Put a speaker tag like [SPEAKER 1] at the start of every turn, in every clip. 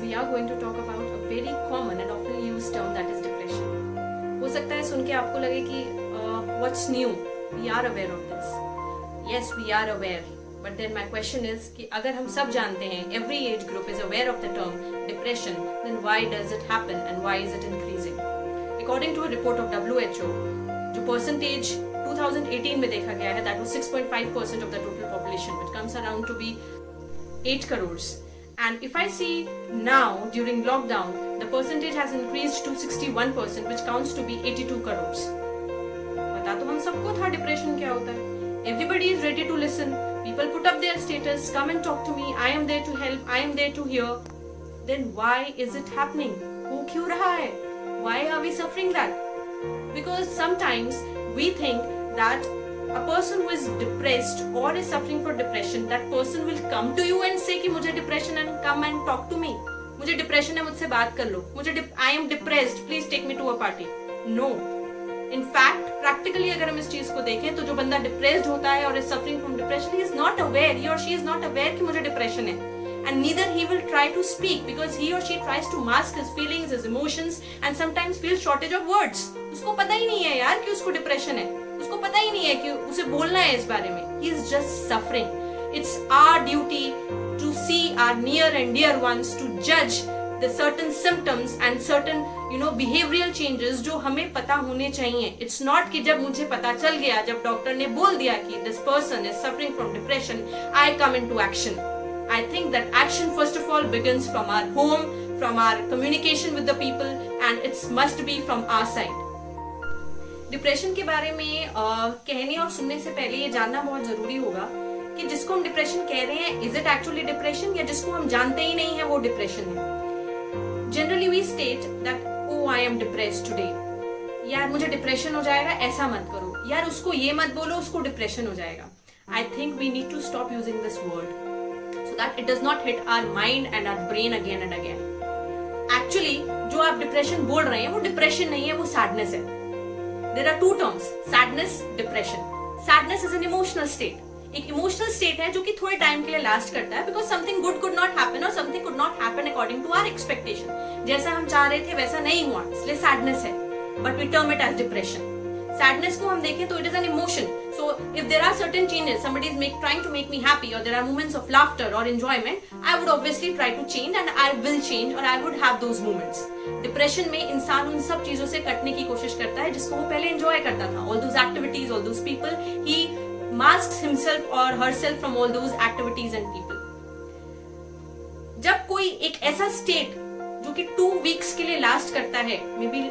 [SPEAKER 1] we are going to talk about a very common and often used term, that is depression. हो सकता है सुन के आपको लगे कि what's new? We are aware of this. Yes, we are aware. But then my question is कि अगर हम सब जानते हैं, every age group is aware of the term depression, then why does it happen and why is it increasing? According to a report of WHO, जो percentage 2018 में देखा गया है, that was 6.5% of the total population, which comes around to be 8 crores. And if I see now during lockdown, the percentage has increased to 61%, which counts to be 82 crores. पता तो हम सबको था डिप्रेशन क्या होता है. Everybody is ready to listen. People put up their status, come and talk to me. I am there to help. I am there to hear. Then why is it happening? हो क्यों रहा है? Why are we suffering that? Because sometimes we think that a person who is depressed or is suffering for depression, that person will come to you and say कि मुझे depression and come and talk to me. मुझे depression है, मुझसे बात कर लो. I am depressed, please take me to a party. No. In fact, practically अगर हम इस चीज को देखें तो जो बंदा depressed होता है और is suffering from depression, he is not aware, he or she is not aware कि मुझे depression है. And neither he will try to speak because he or she tries to mask his feelings, his emotions and sometimes feels shortage of words. उसको पता ही नहीं है यार कि उसको depression है. उसको पता ही नहीं है कि उसे बोलना है इस बारे में. He is just suffering. It's our duty to see our near and dear ones, to judge the certain symptoms and certain behavioral changes जो हमें पता होने चाहिए. It's not कि जब मुझे पता चल गया, जब डॉक्टर ने बोल दिया कि this person is suffering from depression, I come into action. I think that action first of all begins from our home, from our communication with the people, and it must be from our side. Depression के बारे में कहने और सुनने से पहले ये जानना बहुत जरूरी होगा कि जिसको हम डिप्रेशन कह रहे हैं, इज इट एक्चुअली डिप्रेशन या जिसको हम जानते ही नहीं है वो डिप्रेशन है. Generally we state that oh I am depressed today. यार मुझे डिप्रेशन हो जाएगा, ऐसा मत करो. यार उसको ये मत बोलो, उसको डिप्रेशन हो जाएगा. I think we need to stop using this word so that it does not hit our mind and our brain again and again. Actually जो आप डिप्रेशन बोल रहे हैं वो डिप्रेशन नहीं है, वो सैडनेस है. There are two terms, sadness, depression. Sadness is an emotional state. एक emotional state है जो कि थोड़े टाइम के लिए लास्ट करता है because something good could not happen or something could not happen according to our expectation. जैसा हम चाह रहे थे वैसा नहीं हुआ, इसलिए sadness है. But we term it as depression. Sadness को हम देखें तो it is an emotion. So if there are certain changes, somebody is trying to make me happy or there are moments of laughter or enjoyment, I would obviously try to change and I will change or I would have those moments. Depression में इंसान उन सब चीजों से कटने की कोशिश करता है जिसको वो पहले एंजॉय करता था. All those activities, all those people, he masks himself or herself from all those activities and people. जब कोई एक ऐसा स्टेट जो कि 2 weeks के लिए लास्ट करता है, may be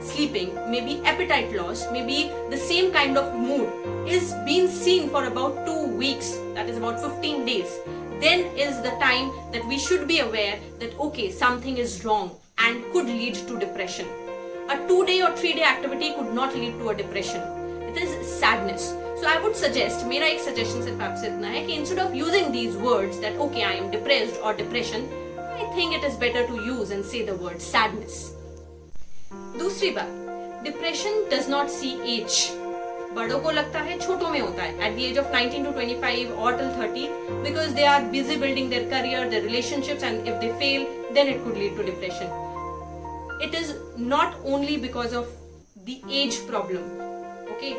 [SPEAKER 1] sleeping, maybe appetite loss, maybe the same kind of mood is being seen for about 2 weeks, that is about 15 days, then is the time that we should be aware that okay, something is wrong and could lead to depression. A 2-day or 3-day activity could not lead to a depression. It is sadness. So I would suggest, मेरा एक suggestion सिर्फ आपसे इतना है कि instead of using these words that okay, I am depressed or depression, I think it is better to use and say the word sadness. दूसरी बात, depression does not see age. बड़ों को लगता है छोटों में होता है at the age of 19 to 25 और till 30 because they are busy building their career, their relationships and if they fail then it could lead to depression. It is not only because of the age problem. Okay,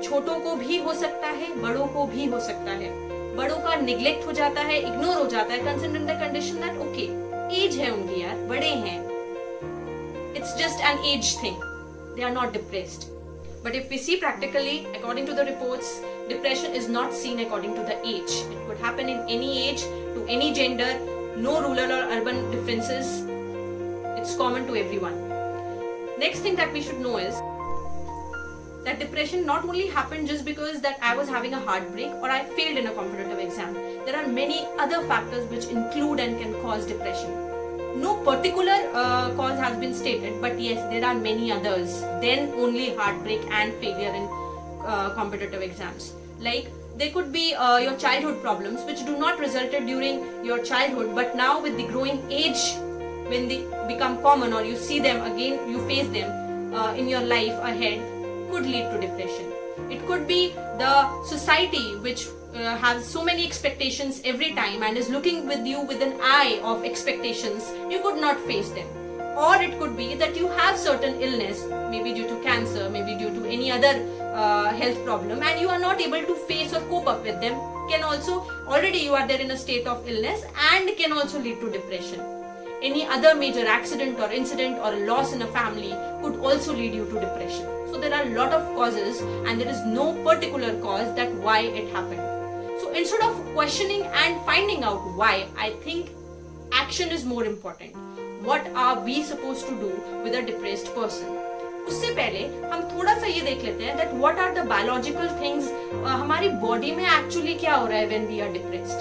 [SPEAKER 1] छोटों को भी हो सकता है, बड़ों को भी हो सकता है. बड़ों का निग्लेक्ट हो जाता है, इग्नोर हो जाता है considering the condition that okay age है उनकी, यार बड़े हैं. It's just an age thing. They are not depressed. But if we see practically, according to the reports, depression is not seen according to the age. It could happen in any age, to any gender, no rural or urban differences. It's common to everyone. Next thing that we should know is that depression not only happened just because that I was having a heartbreak or I failed in a competitive exam. There are many other factors which include and can cause depression. No particular cause has been stated, but yes, there are many others. Then only heartbreak and failure in competitive exams. Like there could be your childhood problems which do not resulted during your childhood, but now with the growing age, when they become common or you see them again, you face them in your life ahead, could lead to depression. It could be the society which has so many expectations every time and is looking with you with an eye of expectations, you could not face them. Or it could be that you have certain illness, maybe due to cancer, maybe due to any other health problem, and you are not able to face or cope up with them. Can also, already you are there in a state of illness and can also lead to depression. Any other major accident or incident or a loss in a family could also lead you to depression. So there are a lot of causes and there is no particular cause that why it happened. So instead of questioning and finding out why, I think action is more important. What are we supposed to do with a depressed person? उससे पहले हम थोड़ा सा ये देख लेते हैं that what are the biological things हमारी बॉडी में एक्चुअली क्या हो रहा है when we are depressed.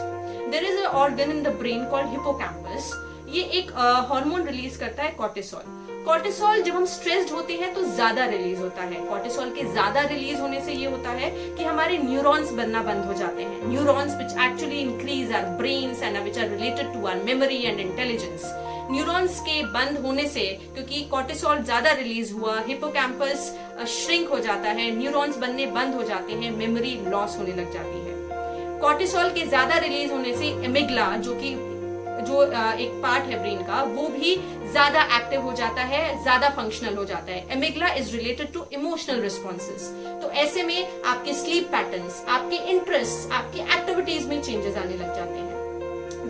[SPEAKER 1] There is an organ in the brain called hippocampus. ये एक हार्मोन रिलीज करता है कॉर्टिसोल. कॉर्टिसोल जब हम स्ट्रेस्ड होते हैं तो ज्यादा रिलीज होता है. कॉर्टिसोल के ज्यादा रिलीज होने से ये होता है कि हमारे न्यूरॉन्स बनना बंद हो जाते हैं. Neurons which actually increase our brains and which are related to our memory and intelligence. Neurons के बंद होने से, क्योंकि कॉर्टिसोल ज्यादा रिलीज हुआ, हिपोकैम्पस श्रिंक हो जाता है, न्यूरॉन्स बनने बंद हो जाते हैं, मेमोरी लॉस होने लग जाती है. कॉर्टिसोल के ज्यादा रिलीज होने से एमिग्डला जो एक पार्ट है ब्रेन का, वो भी ज्यादा एक्टिव हो जाता है, ज्यादा फंक्शनल हो जाता है. Amygdala is related to emotional responses. तो ऐसे में आपके स्लीप पैटर्न्स, आपके इंटरेस्ट, आपकी एक्टिविटीज में चेंजेस आने लग जाते हैं.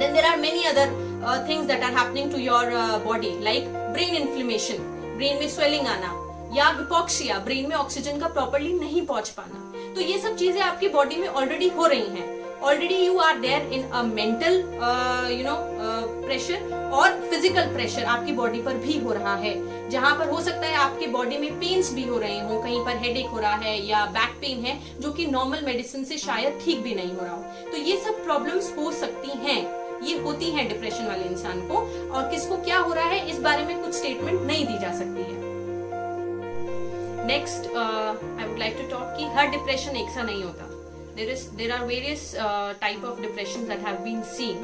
[SPEAKER 1] Then there are many other things that are happening to your body, like brain inflammation, brain में swelling आना, या hypoxia, brain में ऑक्सीजन का प्रॉपरली नहीं पहुंच पाना. तो ये सब चीजें आपकी बॉडी में ऑलरेडी हो रही हैं. Already you are there in a mental pressure और physical pressure आपकी बॉडी पर भी हो रहा है, जहां पर हो सकता है आपकी बॉडी में पेन्स भी हो रहे हो, कहीं पर हेडेक हो रहा है या बैक पेन है जो कि नॉर्मल मेडिसिन से शायद ठीक भी नहीं हो रहा हो. तो ये सब प्रॉब्लम्स हो सकती हैं, ये होती हैं डिप्रेशन वाले इंसान को, और किसको क्या हो रहा है इस बारे में कुछ स्टेटमेंट नहीं दी जा सकती है. Next I would like to talk कि हर डिप्रेशन एक सा नहीं होता. There are various type of depressions that have been seen.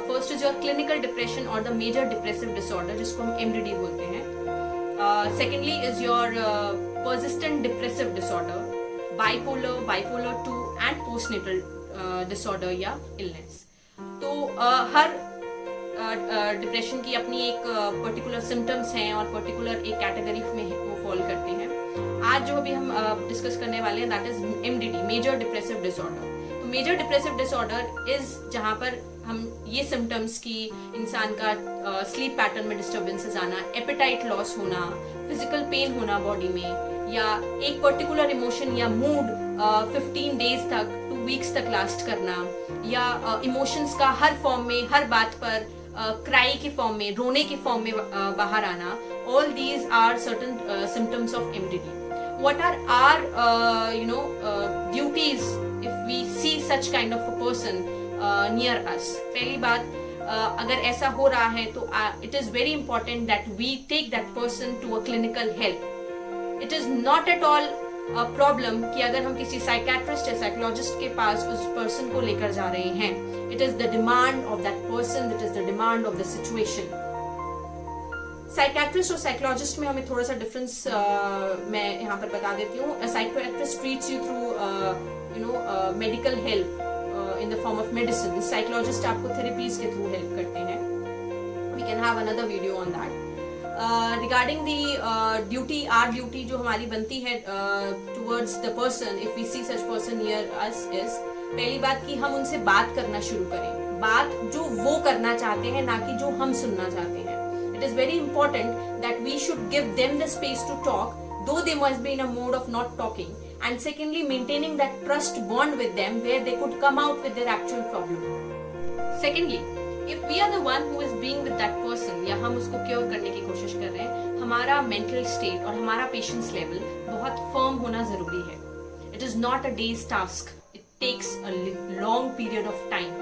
[SPEAKER 1] First is your clinical depression or the major depressive disorder, जिसको हम MDD बोलते हैं. Secondly is your persistent depressive disorder, bipolar, bipolar 2 and postnatal disorder या illness. तो हर depression की अपनी एक particular symptoms हैं और पर्टिकुलर एक कैटेगरी में वो फॉल करते हैं. आज जो अभी हम डिस्कस करने वाले हैं that is MDD, major depressive disorder. तो मेजर डिप्रेसिव डिसऑर्डर इज जहां पर हम ये सिम्टम्स की इंसान का स्लीप पैटर्न में डिस्टर्बेंसेस आना, एपेटाइट लॉस होना, फिजिकल पेन होना बॉडी में, या एक पर्टिकुलर इमोशन या मूड 15 डेज तक, 2 वीक्स तक लास्ट करना, या इमोशंस का हर फॉर्म में, हर बात पर क्राई के फॉर्म में, रोने के फॉर्म में बाहर आना. All these are certain symptoms of MDD. What are our duties if we see such kind of a person near us? पहली बात, अगर ऐसा हो रहा है तो it is very important that we take that person to a clinical help. It is not at all a problem कि अगर हम किसी साइकेट्रिस्ट या साइकोलॉजिस्ट के पास उस पर्सन को लेकर जा रहे हैं. It is the demand of that person, it is the demand of the situation. Psychiatrist और साइकोलॉजिस्ट में हमें थोड़ा सा डिफरेंस मैं यहाँ पर बता देती हूँ. Psychiatrist treats you through medical help in the form of medicine. Psychologist आपको थेरेपीज के थ्रू हेल्प करते हैं. We can have another video on that. Regarding the duty, our duty जो हमारी बनती है towards the person if we see such person near us is, पहली बात कि हम उनसे बात करना शुरू करें, बात जो वो करना चाहते हैं ना कि जो हम सुनना चाहते हैं. It is very important that we should give them the space to talk, though they must be in a mode of not talking. And secondly, maintaining that trust bond with them where they could come out with their actual problem. Secondly, if we are the one who is being with that person, या हम उसको cure करने की कोशिश कर रहे हैं, हमारा mental state और हमारा patience level बहुत firm होना जरूरी है. It is not a day's task. It takes a long period of time.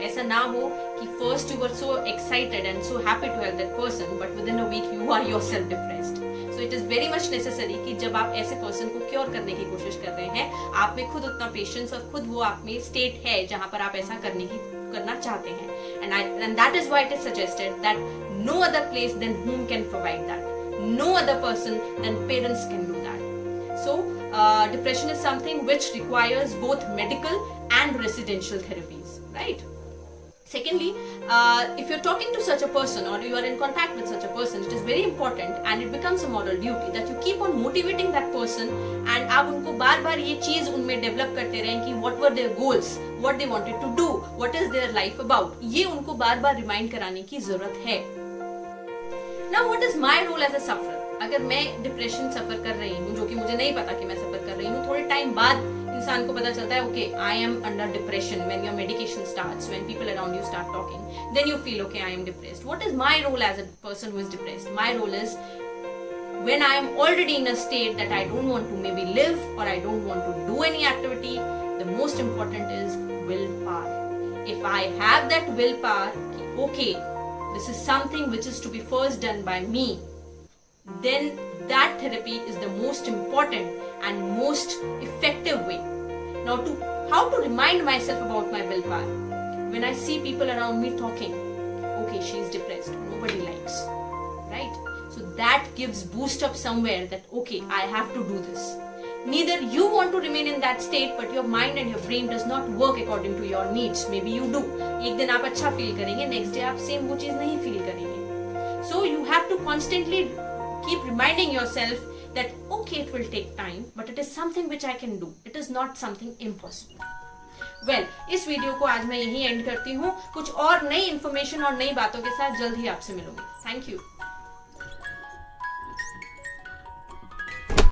[SPEAKER 1] ऐसा ना हो कि first you were so excited and so happy to help that person, but within a week you are yourself depressed. So it is very much necessary कि जब आप ऐसे person को cure करने की कोशिश कर रहे हैं, आप में खुद उतना patience और खुद वो आप में state है जहाँ पर आप ऐसा करना चाहते हैं. And that is why it is suggested that no other place than whom can provide that. No other person than parents can do that. So depression is something which requires both medical and residential therapies, right? Secondly, if you're talking to such a person or you are in contact with such a person, it is very important and it becomes a moral duty that you keep on motivating that person and आप उनको बार बार ये चीज उनमें develop करते रहें कि what were their goals, what they wanted to do, what is their life about. ये उनको बार बार रिमाइंड कराने की जरूरत है. Now what is my role as a sufferer? अगर मैं डिप्रेशन सफर कर रही हूँ, जो कि मुझे नहीं पता कि मैं सफर कर रही हूँ, थोड़े टाइम बाद इंसान को पता चलता है okay I am under depression. When your medication starts, when people around you start talking, then you feel okay I am depressed. What is my role as a person who is depressed? My role is when I am already in a state that I don't want to maybe live or I don't want to do any activity, the most important is willpower. If I have that willpower, okay, this is something which is to be first done by me, then that therapy is the most important and most effective way. Now, how to remind myself about my willpower? When I see people around me talking, okay, she is depressed, nobody likes, right? So that gives boost up somewhere that okay, I have to do this. Neither you want to remain in that state, but your mind and your brain does not work according to your needs. Maybe you do. एक दिन आप अच्छा feel करेंगे, next day आप same वो चीज नहीं feel करेंगे. So you have to constantly keep reminding yourself that okay, it will take time, but it is something which I can do. It is not something impossible. Well, इस video को आज मैं यही and करती हूँ. कुछ और नई इन्फॉर्मेशन और नई बातों के साथ जल्द ही आपसे मिलूंगी. Thank you.